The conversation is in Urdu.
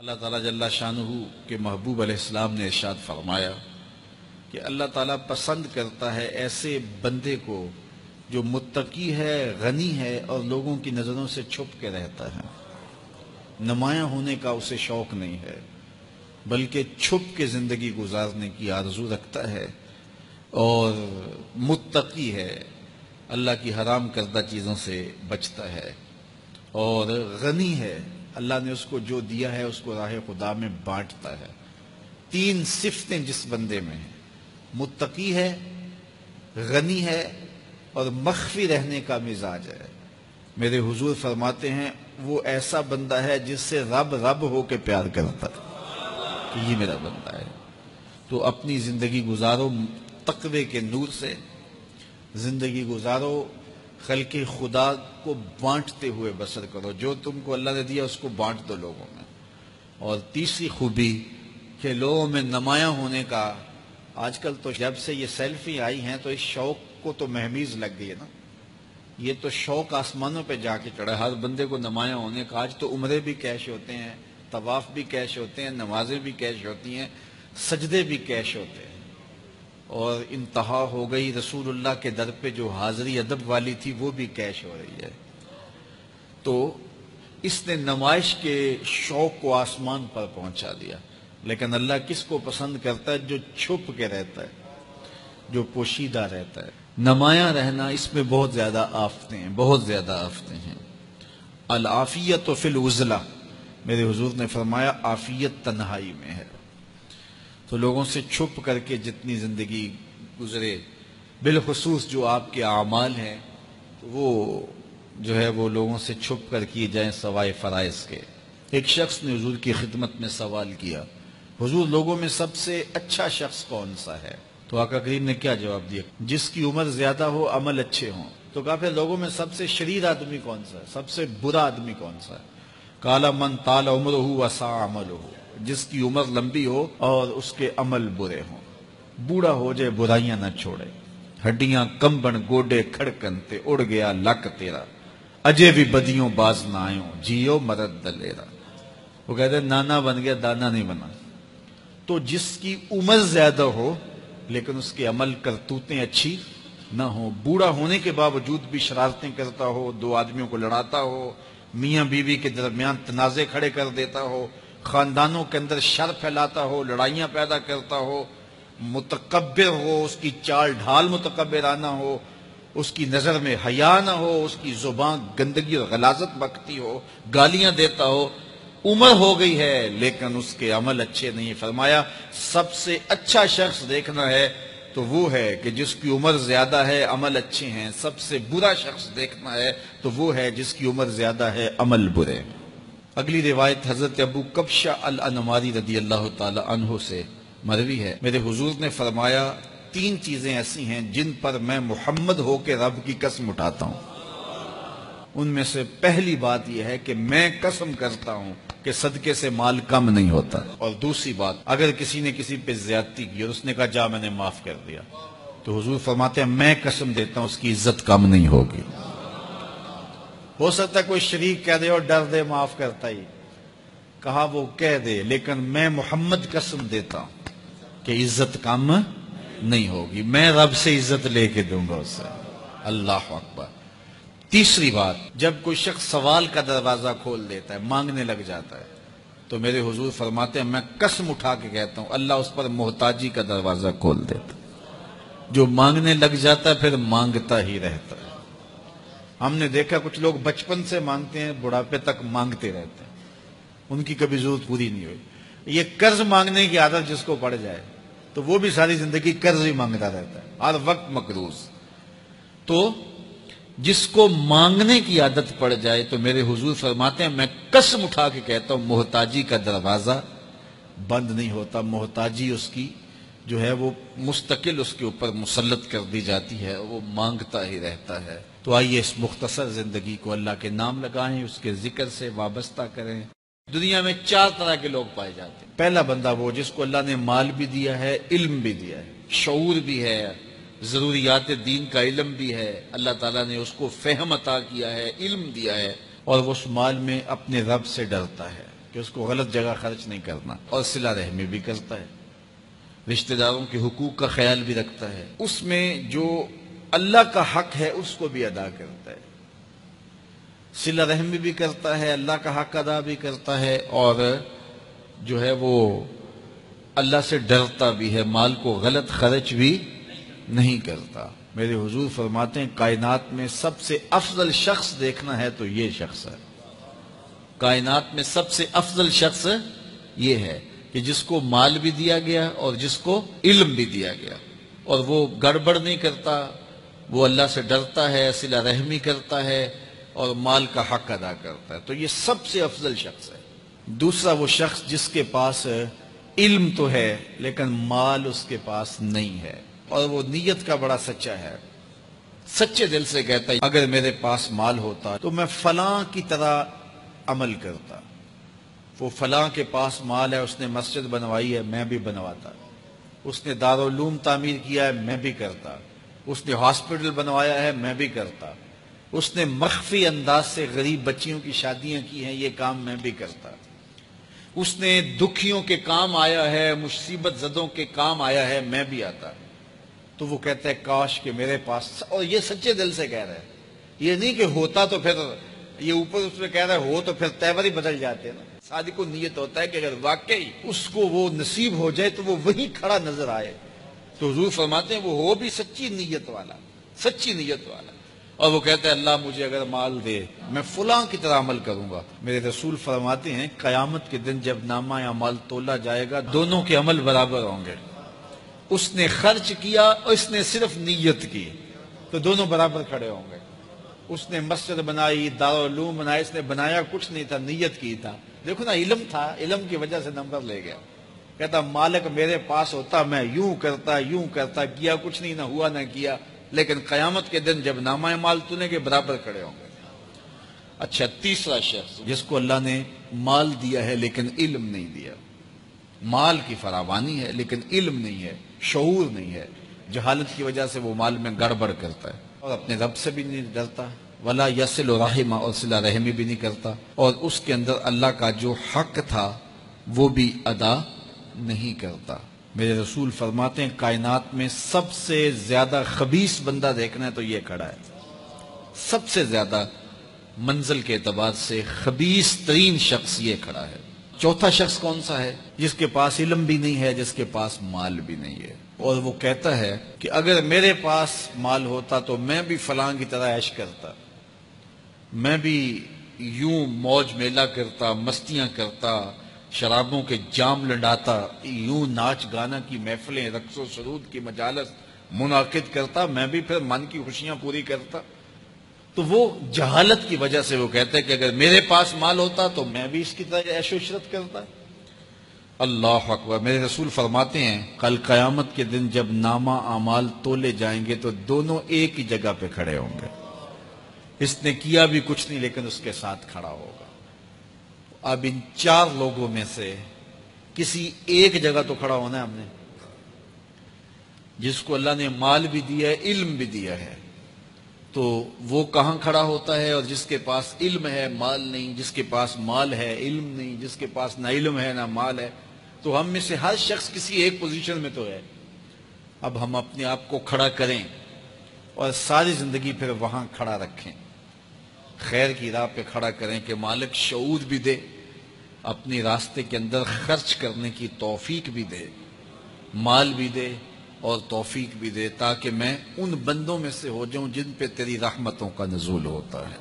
اللہ تعالیٰ جل شانہ کے محبوب علیہ السلام نے ارشاد فرمایا کہ اللہ تعالیٰ پسند کرتا ہے ایسے بندے کو جو متقی ہے، غنی ہے اور لوگوں کی نظروں سے چھپ کے رہتا ہے۔ نمایاں ہونے کا اسے شوق نہیں ہے، بلکہ چھپ کے زندگی گزارنے کی آرزو رکھتا ہے، اور متقی ہے، اللہ کی حرام کردہ چیزوں سے بچتا ہے، اور غنی ہے، اللہ نے اس کو جو دیا ہے اس کو راہ خدا میں بانٹتا ہے۔ تین صفتیں جس بندے میں ہیں، متقی ہے، غنی ہے اور مخفی رہنے کا مزاج ہے، میرے حضور فرماتے ہیں وہ ایسا بندہ ہے جس سے رب رب ہو کے پیار کرتا ہے کہ یہ میرا بندہ ہے۔ تو اپنی زندگی گزارو تقوی کے نور سے، زندگی گزارو خلق خدا کو بانٹتے ہوئے بسر کرو، جو تم کو اللہ نے دیا اس کو بانٹ دو لوگوں میں۔ اور تیسری خوبی کہ لوگوں میں نمایاں ہونے کا، آج کل تو جب سے یہ سیلفی آئی ہیں تو اس شوق کو تو مہمیز لگ گئی ہے نا، یہ تو شوق آسمانوں پہ جا کے چڑھا، ہر بندے کو نمایاں ہونے کا۔ آج تو عمرے بھی کیش ہوتے ہیں، طواف بھی کیش ہوتے ہیں، نمازیں بھی کیش ہوتی ہیں، سجدے بھی کیش ہوتے ہیں، اور انتہا ہو گئی رسول اللہ کے در پہ جو حاضری ادب والی تھی وہ بھی کیش ہو رہی ہے۔ تو اس نے نمائش کے شوق کو آسمان پر پہنچا دیا۔ لیکن اللہ کس کو پسند کرتا ہے؟ جو چھپ کے رہتا ہے، جو پوشیدہ رہتا ہے۔ نمایاں رہنا، اس میں بہت زیادہ آفتیں ہیں، بہت زیادہ آفتیں ہیں۔ العافیت فی العزلہ، میرے حضور نے فرمایا عافیت تنہائی میں ہے۔ تو لوگوں سے چھپ کر کے جتنی زندگی گزرے، بالخصوص جو آپ کے اعمال ہیں وہ جو ہے وہ لوگوں سے چھپ کر کیے جائیں سوائے فرائض کے۔ ایک شخص نے حضور کی خدمت میں سوال کیا، حضور لوگوں میں سب سے اچھا شخص کون سا ہے؟ تو آقا کریم نے کیا جواب دیا؟ جس کی عمر زیادہ ہو، عمل اچھے ہوں۔ تو کہا پھر لوگوں میں سب سے شریر آدمی کون سا ہے، سب سے برا آدمی کون سا ہے؟ قال من طال عمرہ وسع عملہ، جس کی عمر لمبی ہو اور اس کے عمل برے ہوں، بوڑھا ہو جائے برائیاں نہ چھوڑے، ہڈیاں کمبن گوڈے کھڑکن تے اڑ گیا لک تیرا، اجے بھی بدیوں باز نہ آئوں، جیو مرد دلیرا۔ وہ کہتے ہیں نانا بن گیا دانا نہیں بنا۔ تو جس کی عمر زیادہ ہو لیکن اس کے عمل کرتوتیں اچھی نہ ہوں، بوڑھا ہونے کے باوجود بھی شرارتیں کرتا ہو، دو آدمیوں کو لڑاتا ہو، میاں بیوی کے درمیان تنازع کھڑے کر دیتا ہو، خاندانوں کے اندر شر پھیلاتا ہو، لڑائیاں پیدا کرتا ہو، متکبر ہو، اس کی چال ڈھال متکبرانہ ہو، اس کی نظر میں حیا نہ ہو، اس کی زبان گندگی اور غلاظت بکتی ہو، گالیاں دیتا ہو، عمر ہو گئی ہے لیکن اس کے عمل اچھے نہیں۔ فرمایا سب سے اچھا شخص دیکھنا ہے تو وہ ہے کہ جس کی عمر زیادہ ہے، عمل اچھے ہیں۔ سب سے برا شخص دیکھنا ہے تو وہ ہے جس کی عمر زیادہ ہے، عمل برے۔ اگلی روایت حضرت ابو کبشہ الانماری رضی اللہ تعالی عنہ سے مروی ہے، میرے حضور نے فرمایا تین چیزیں ایسی ہیں جن پر میں محمد ہو کے رب کی قسم اٹھاتا ہوں۔ ان میں سے پہلی بات یہ ہے کہ میں قسم کرتا ہوں کہ صدقے سے مال کم نہیں ہوتا، اور دوسری بات اگر کسی نے کسی پہ زیادتی کی اور اس نے کہا جا میں نے معاف کر دیا، تو حضور فرماتے ہیں میں قسم دیتا ہوں اس کی عزت کم نہیں ہوگی۔ ہو سکتا ہے کوئی شریک کہہ دے اور ڈر دے معاف کرتا ہی، کہا وہ کہہ دے، لیکن میں محمد قسم دیتا ہوں کہ عزت کم نہیں ہوگی، میں رب سے عزت لے کے دوں گا اسے۔ اللہ اکبر۔ تیسری بات، جب کوئی شخص سوال کا دروازہ کھول دیتا ہے، مانگنے لگ جاتا ہے، تو میرے حضور فرماتے ہیں میں قسم اٹھا کے کہتا ہوں اللہ اس پر محتاجی کا دروازہ کھول دیتا ہے۔ جو مانگنے لگ جاتا ہے پھر مانگتا ہی رہتا ہے۔ ہم نے دیکھا کچھ لوگ بچپن سے مانگتے ہیں، بڑھاپے تک مانگتے رہتے ہیں، ان کی کبھی ضرورت پوری نہیں ہوئی۔ یہ قرض مانگنے کی عادت جس کو پڑ جائے تو وہ بھی ساری زندگی قرض ہی مانگتا رہتا ہے، ہر وقت مقروض۔ تو جس کو مانگنے کی عادت پڑ جائے تو میرے حضور فرماتے ہیں میں قسم اٹھا کے کہتا ہوں محتاجی کا دروازہ بند نہیں ہوتا، محتاجی اس کی جو ہے وہ مستقل اس کے اوپر مسلط کر دی جاتی ہے، وہ مانگتا ہی رہتا ہے۔ تو آئیے اس مختصر زندگی کو اللہ کے نام لگائیں، اس کے ذکر سے وابستہ کریں۔ دنیا میں چار طرح کے لوگ پائے جاتے ہیں۔ پہلا بندہ وہ جس کو اللہ نے مال بھی دیا ہے، علم بھی دیا ہے، شعور بھی ہے، ضروریات دین کا علم بھی ہے، اللہ تعالیٰ نے اس کو فہم عطا کیا ہے، علم دیا ہے، اور وہ اس مال میں اپنے رب سے ڈرتا ہے۔ کہ اس کو غلط جگہ خرچ نہیں کرنا، اور صلہ رحمی بھی کرتا ہے، رشتہ داروں کے حقوق کا خیال بھی رکھتا ہے، اس میں جو اللہ کا حق ہے اس کو بھی ادا کرتا ہے، صلہ رحمی بھی کرتا ہے، اللہ کا حق ادا بھی کرتا ہے، اور جو ہے وہ اللہ سے ڈرتا بھی ہے، مال کو غلط خرچ بھی نہیں کرتا۔ میرے حضور فرماتے ہیں کائنات میں سب سے افضل شخص دیکھنا ہے تو یہ شخص ہے، کائنات میں سب سے افضل شخص یہ ہے کہ جس کو مال بھی دیا گیا اور جس کو علم بھی دیا گیا، اور وہ گڑبڑ نہیں کرتا، وہ اللہ سے ڈرتا ہے، صلہ رحمی کرتا ہے اور مال کا حق ادا کرتا ہے، تو یہ سب سے افضل شخص ہے۔ دوسرا وہ شخص جس کے پاس علم تو ہے لیکن مال اس کے پاس نہیں ہے، اور وہ نیت کا بڑا سچا ہے، سچے دل سے کہتا ہے اگر میرے پاس مال ہوتا تو میں فلاں کی طرح عمل کرتا، وہ فلاں کے پاس مال ہے، اس نے مسجد بنوائی ہے، میں بھی بنواتا، اس نے دارالعلوم تعمیر کیا ہے، میں بھی کرتا، اس نے ہاسپٹل بنوایا ہے، میں بھی کرتا، اس نے مخفی انداز سے غریب بچیوں کی شادیاں کی ہیں، یہ کام میں بھی کرتا، اس نے دکھیوں کے کام آیا ہے، مصیبت زدوں کے کام آیا ہے، میں بھی آتا۔ تو وہ کہتا ہے کاش کہ میرے پاس، اور یہ سچے دل سے کہہ رہا ہے، یہ نہیں کہ ہوتا تو پھر یہ اوپر اس میں کہہ رہا ہے ہو تو پھر تیور ہی بدل جاتے ہیں نا، صادق کو نیت ہوتا ہے کہ اگر واقعی اس کو وہ نصیب ہو جائے تو وہ وہیں کھڑا نظر آئے، تو حضور فرماتے ہیں وہ ہو بھی سچی نیت والا، سچی نیت والا، اور وہ کہتا ہے اللہ مجھے اگر مال دے میں فلاں کی طرح عمل کروں گا۔ میرے رسول فرماتے ہیں قیامت کے دن جب نامہ اعمال تولا جائے گا دونوں کے عمل برابر ہوں گے، اس نے خرچ کیا اور اس نے صرف نیت کی تو دونوں برابر کھڑے ہوں گے، اس نے مسجد بنائی، دارالعلوم بنایا، اس نے بنایا کچھ نہیں تھا، نیت کی تھا، دیکھو نا علم تھا، علم کی وجہ سے نمبر لے گیا، کہتا مالک میرے پاس ہوتا میں یوں کرتا، کیا کچھ نہیں، نہ ہوا نہ کیا، لیکن قیامت کے دن جب نامہ اعمال تونے کے برابر کھڑے ہوں گے۔ اچھا، تیسرا شخص جس کو اللہ نے مال دیا ہے لیکن علم نہیں دیا، مال کی فراوانی ہے لیکن علم نہیں ہے، شعور نہیں ہے، جہالت کی وجہ سے وہ مال میں گڑبڑ کرتا ہے اور اپنے رب سے بھی نہیں ڈرتا، ولا یصل رحمہ، اور صلہ رحمی بھی نہیں کرتا، اور اس کے اندر اللہ کا جو حق تھا وہ بھی ادا نہیں کرتا۔ میرے رسول فرماتے ہیں کائنات میں سب سے زیادہ خبیث بندہ دیکھنا ہے تو یہ کھڑا ہے، سب سے زیادہ منزل کے اعتبار سے خبیث ترین شخص یہ کھڑا ہے۔ چوتھا شخص کون سا ہے؟ جس کے پاس علم بھی نہیں ہے، جس کے پاس مال بھی نہیں ہے، اور وہ کہتا ہے کہ اگر میرے پاس مال ہوتا تو میں بھی فلاں کی طرح عیش کرتا، میں بھی یوں موج میلہ کرتا، مستیاں کرتا، شرابوں کے جام لنڈاتا، یوں ناچ گانا کی محفلیں، رقص و سرود کی مجالس منعقد کرتا، میں بھی پھر من کی خوشیاں پوری کرتا۔ تو وہ جہالت کی وجہ سے وہ کہتا ہے کہ اگر میرے پاس مال ہوتا تو میں بھی اس کی طرح عیش و عشرت کرتا۔ اللہ اکبر! میرے رسول فرماتے ہیں کل قیامت کے دن جب نامہ اعمال تولے جائیں گے تو دونوں ایک ہی جگہ پہ کھڑے ہوں گے، اس نے کیا بھی کچھ نہیں لیکن اس کے ساتھ کھڑا ہوگا۔ اب ان چار لوگوں میں سے کسی ایک جگہ تو کھڑا ہونا ہے ہم نے، جس کو اللہ نے مال بھی دیا ہے، علم بھی دیا ہے، تو وہ کہاں کھڑا ہوتا ہے؟ اور جس کے پاس علم ہے مال نہیں، جس کے پاس مال ہے علم نہیں، جس کے پاس نہ علم ہے نہ مال ہے، تو ہم میں سے ہر شخص کسی ایک پوزیشن میں تو ہے۔ اب ہم اپنے آپ کو کھڑا کریں اور ساری زندگی پھر وہاں کھڑا رکھیں، خیر کی راہ پہ کھڑا کریں کہ مالک شعور بھی دے، اپنے راستے کے اندر خرچ کرنے کی توفیق بھی دے، مال بھی دے اور توفیق بھی دے، تاکہ میں ان بندوں میں سے ہو جاؤں جن پہ تیری رحمتوں کا نزول ہوتا ہے۔